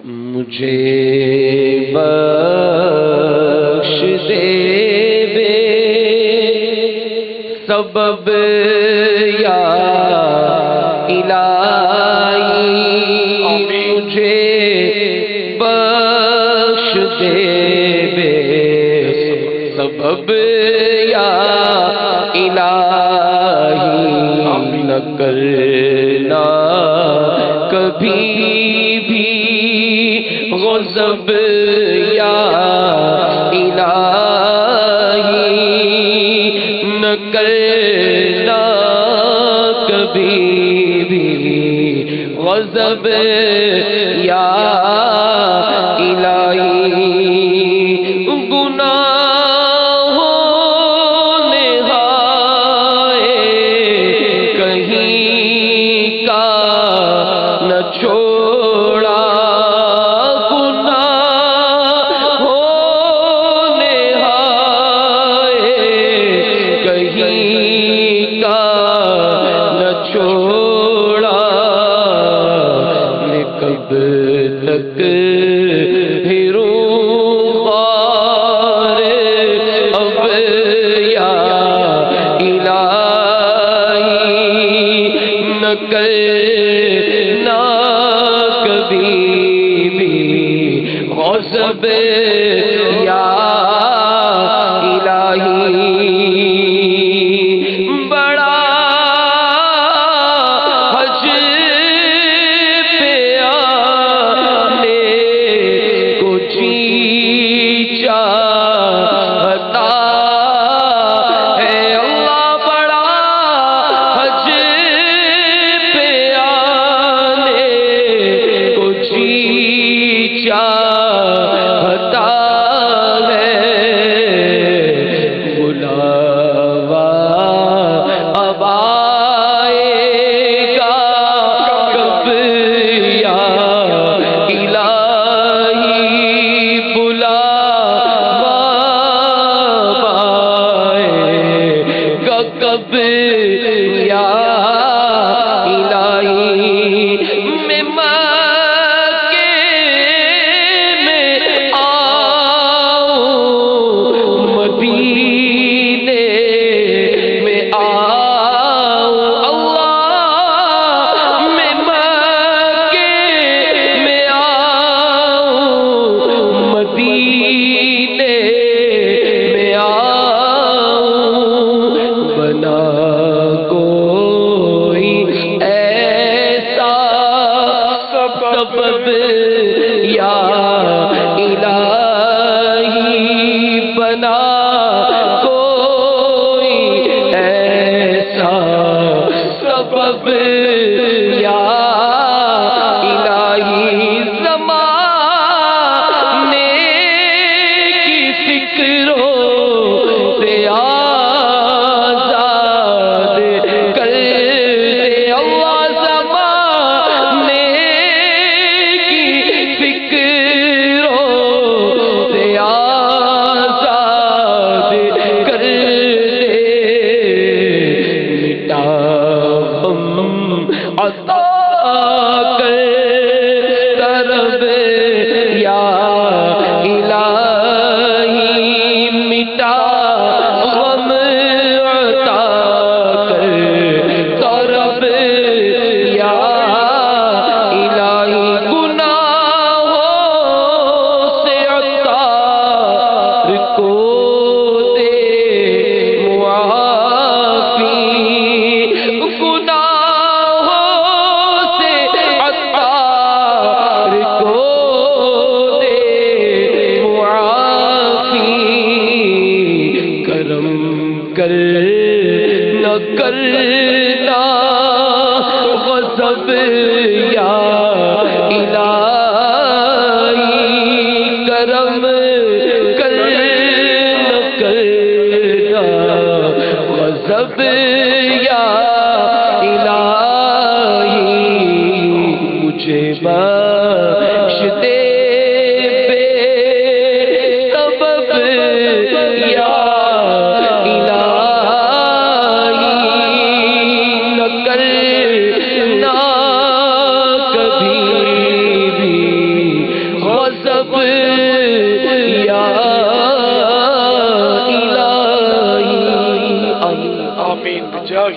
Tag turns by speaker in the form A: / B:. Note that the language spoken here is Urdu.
A: مجھے بخش دے بے سبب یا الہی، مجھے بخش دے بے سبب یا الہی، نہ کرنا کبھی بھی غضب یا الہی، نہ کرنا کبھی بھی غضب یا الہی، گناہوں نے ہائے کہیں کا نہ چھوڑا، کب تک ہروں غار اب یا الہی، نہ کرنا کبھی بھی غضب یا الہی، سبب یا الہی، بنا کوئی ایسا سبب یا الہی، زمانے کی فکروں سے آزاد کر دے اللہ، زمانے کی فکروں سے آزاد کر دے، مٹا ہم عطا کر طرب یا الہی، مٹا غم عطا کر طرب یا الہی، گناہوں سے عطار کو دے معافی، گناہوں سے عطار کو دے معافی، کرم کر نہ کرنا غضب یا الہی، کرم کر نہ کرنا غضب یا الہی، مجھے بخش دے بے سبب یا الہی، نہ کرنا کبھی بھی یا الہی.
B: آمین بجاہ